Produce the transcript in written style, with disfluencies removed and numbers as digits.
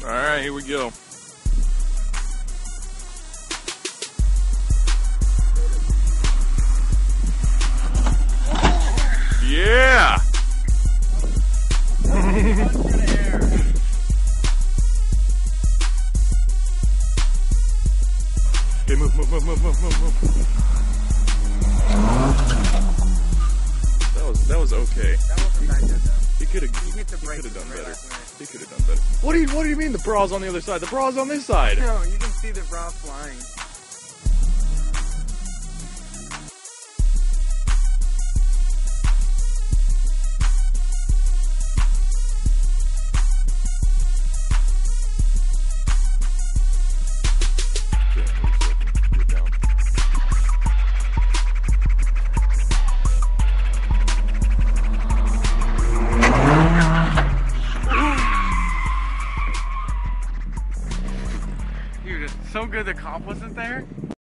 Alright, here we go. Yeah! Okay, move. That was okay. That wasn't that good though. He could have He hit the brake done right better. after it. He could have done better. What do you mean the bra's on the other side? The bra's on this side. No, you can see the bra flying. Get down. Dude, it's so good the cop wasn't there.